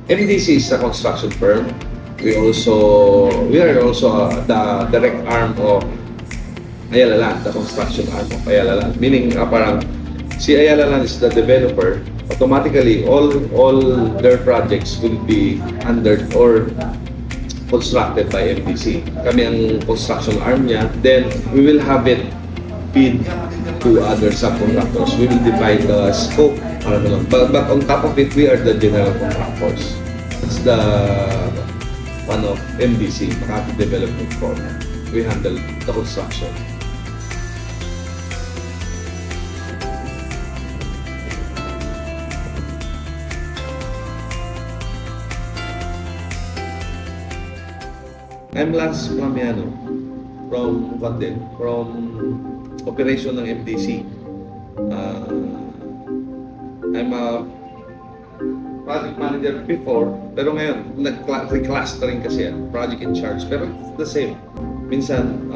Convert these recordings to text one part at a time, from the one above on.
MDC is a construction firm. We are also the direct arm of Ayala Land, the construction arm of Ayala Land. Meaning, parang si Ayala Land is the developer. Automatically, all their projects will be under or constructed by MDC. Kami ang construction arm niya. Then, we will have it bid to other subcontractors. We will divide the scope. But on top of it, we are the general contractors. It's the one of MDC, Makati Development Corp. We handle the construction. I'm Lance Flamiano from operation ng MDC. I'm a project manager before, pero ngayon nag-reclustering kasi yan, project in charge, pero it's the same. Minsan,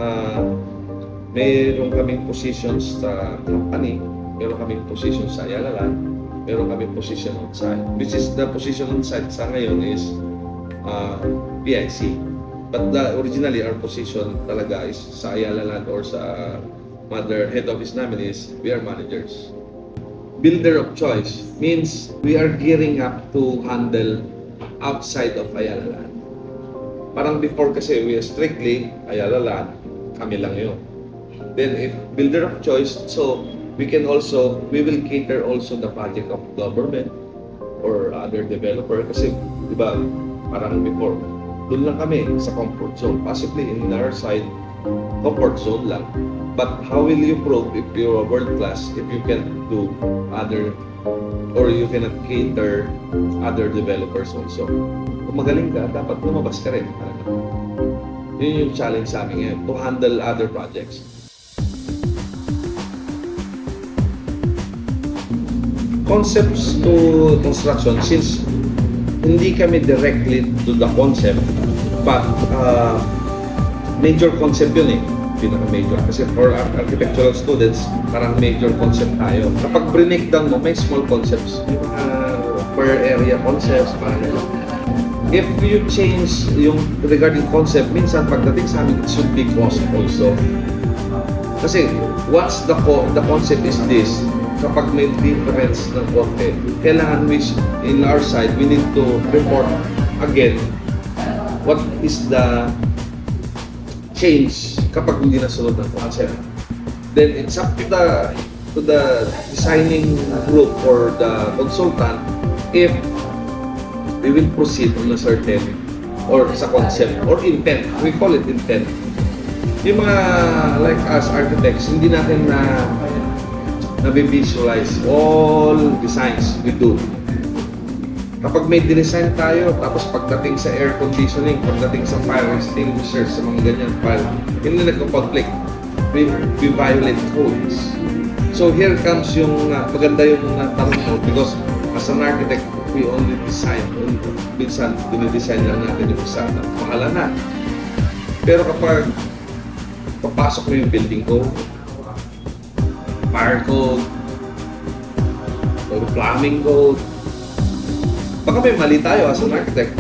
mayroon kaming positions sa company, mayroon kaming positions sa Ayala Land, mayroon kaming position on site, which is the position on site sa ngayon is PIC. But originally, our position talaga is sa Ayala Land or sa mother head office namin is we are managers. Builder of choice means we are gearing up to handle outside of Ayala Land. Parang before kasi we are strictly Ayala Land, kami lang yun. Then if builder of choice, so we will cater also the project of government or other developer kasi di ba parang before doon lang kami sa comfort zone. Possibly in our side, comfort zone lang. But how will you prove if you're a world class if you can do other or you cannot cater other developers also? Kung magaling ka, dapat lumabas ka rin. Yun yung challenge sa amin ngayon, to handle other projects. Concepts to construction, since hindi kami directly to the concept, but major concept yun eh, pinaka-major. Kasi for architectural students, parang major concept tayo. Kapag breakdown mo, may small concepts, per area concepts, parang ano. If you change yung regarding concept, minsan pagdating sa amin, it should be cost also. Kasi once the concept is this, kapag may difference ng konti, kailangan in our side, we need to report again what is the change kapag hindi nasunod ng concept. Then it's up to the designing group or the consultant if we will proceed on a certain or sa concept or intent. We call it intent. Yung mga like us architects, hindi natin na-visualize all designs we do. Kapag may design tayo, tapos pagdating sa air conditioning, pagdating sa fire extinguisher, sa mga ganyan, hindi nagko-conflict. We violate codes. So here comes yung maganda yung tanong mo because as an architect, we only design. Minsan, dinidesign lang natin yung isa na mahala na. Pero kapag papasok mo yung building code, fire code, or plumbing code, baka may mali tayo as an architect.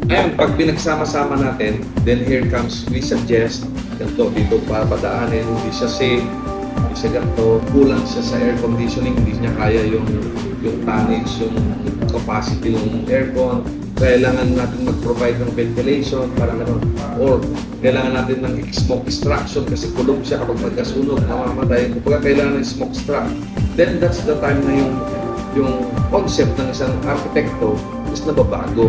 Ayun, pag pinagsama-sama natin, then here comes, we suggest, ganito, dito papadaanin, hindi siya safe, hindi siya ganito, kulang siya sa air conditioning, hindi niya kaya yung tonnage, yung capacity ng aircon, kailangan natin mag-provide ng ventilation para gano'n, or kailangan natin ng smoke extraction kasi kulog siya kapag magkasunog, mamamatay. Kapag kailangan ng smoke extract, then that's the time na yung concept ng isang arkitekto is nababago.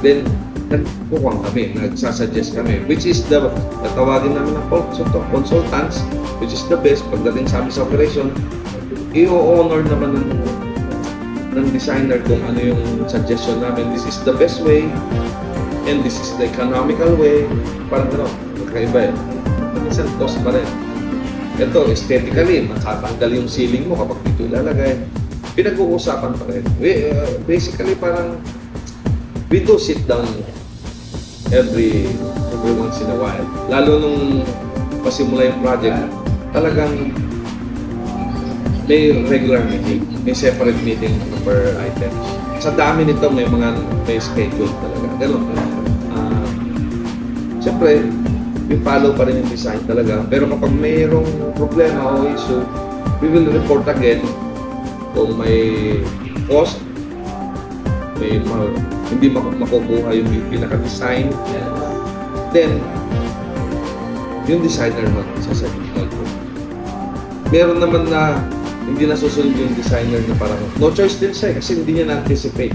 Then, nagkukuha kami, nagsasuggest kami, which is tawagin namin ng consultants, which is the best. Pagdating sa amin sa operation, i-honor naman ng designer kung ano yung suggestion namin. This is the best way and this is the economical way. Parang magkaiba eh. Minsan cost pa rin. Ito, aesthetically, matatanggal yung ceiling mo kapag dito ilalagay. Pinag-uusapan pa rin. Basically, parang we do sit down every once in a while. Lalo nung pasimula yung project, talagang may regular meeting, may separate meeting per items. Sa dami nito, may schedule talaga. Ganun. Siyempre, we follow pa rin yung design talaga. Pero kapag mayroong problema o issue, we will report again kung may cost, may hindi makukuha yung pinaka-design. Then, yung designer magsasagot. Meron naman na hindi nasusunod yung designer na parang no choice din siya kasi hindi niya na-anticipate.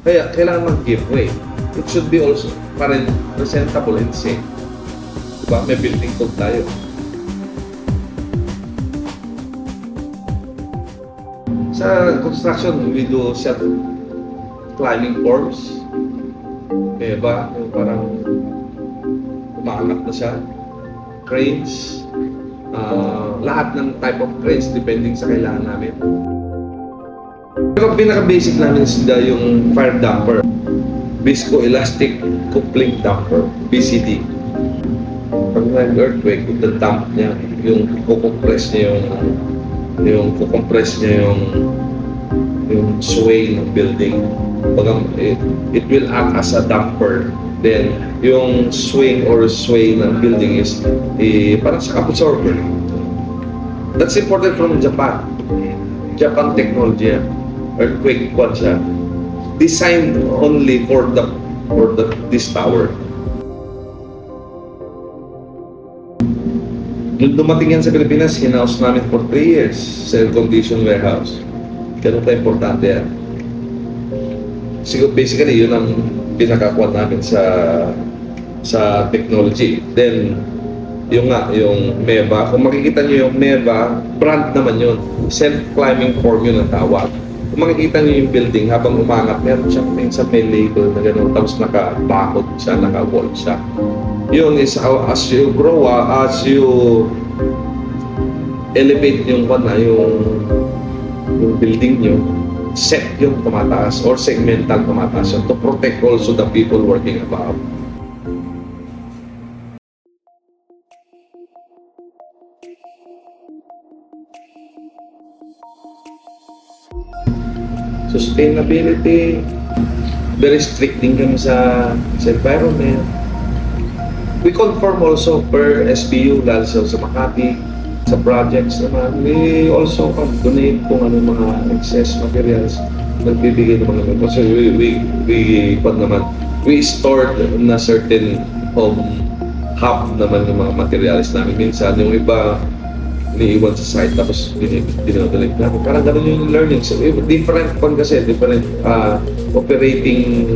Kaya kailangan mag-give way. It should be also presentable and safe. Diba? May building code tayo. Sa construction, we do self-climbing forms. Diba? Yung parang umaangat na siya. Cranes. Lahat ng type of cranes depending sa kailangan namin. Pero pinaka-basic namin is yung fire damper. Viscoelastic Coupling Damper, BCD. Pag nag-earthquake, the damp niya, yung kukompress niya yung sway ng building. It will act as a damper. Then, yung sway ng building is parang sa absorber. That's imported from Japan. Japan technology. Earthquake quad siya. Designed only for this tower. Nung dumating yan sa Pilipinas, in-house namin for 3 years sa air-conditioned warehouse. Ganun tayo importante yan. Siguro basically, yun ang pinakakuha namin sa technology. Then, yung MEVA, kung makikita nyo yung MEVA, brand naman yun. Self-climbing form yun ang tawag. Kung makikita nyo yung building, habang umangat, meron siyang minsan may label na gano'n, tapos naka-bakod siya, naka-wall siya. Yun is as you grow, as you elevate yung building nyo, set yung tumataas or segmental tumataas yun to protect also the people working above. Sustainability, very strict din kami sa environment. We conform also per SBU, lalo sa Makati, sa projects naman. We also donate kung ano mga excess materials, nagbibigay ng mga kasi we stored na certain hub naman yung mga materials namin. Minsan yung iba iniiwan sa site tapos dinodolate namin. Parang gano'n yung learning. So, different operating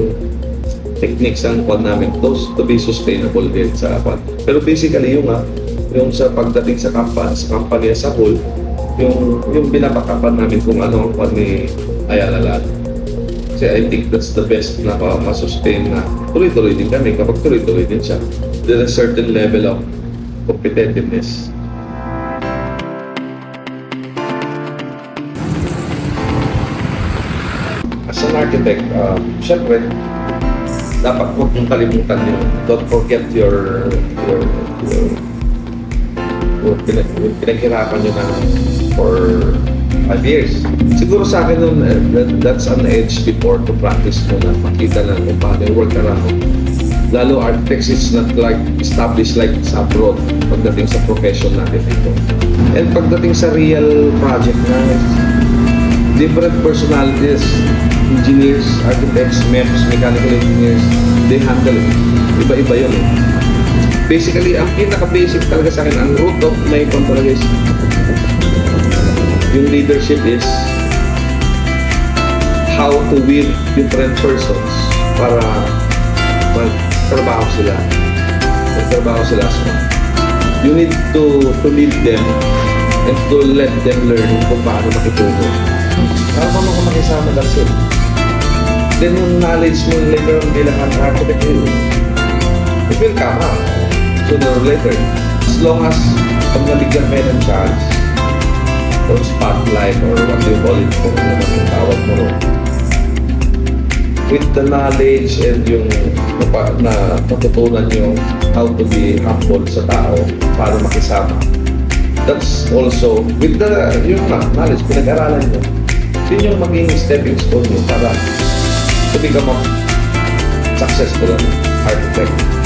techniques ang namin to be sustainable din sa kwan. Pero basically yung sa pagdating sa company as a whole, yung binabakapan namin kung ano ang kwan ni Ayala Land. Kasi I think that's the best na ma-sustain na tuloy-tuloy din kami kapag tuloy-tuloy din siya. There's a certain level of competitiveness. As an architect, syempre, dapat huwag mong kalimutan yun. Don't forget your pinaghirapan nyo na for 5 years. Siguro sa akin nun, that's an edge before to practice mo na makita na kung paano yung work around. Lalo architects is not like established like sa abroad pagdating sa profession natin dito. And pagdating sa real project na different personalities, engineers, architects, MEPs, mechanical engineers, they handle it. Iba-iba yun eh. Basically, ang pinaka-basic talaga sa akin, ang root of my talaga is yung leadership is how to weave different persons para magtrabaho sila. So, you need to lead them and to let them learn kung paano makitulong. Paano ka makisama that's it. Then yung knowledge mo later on bilang architect it will come out sooner or later. As long as pag nabigyan kayo ng chance or spotlight or what you call it kung ano ang tawag mo ron, with the knowledge and yung na natutunan nyo how to be humble sa tao para makisama, that's also, with the, yung knowledge, pinag-aralan nyo, yun yung maging stepping stone nyo para to become a successful architect.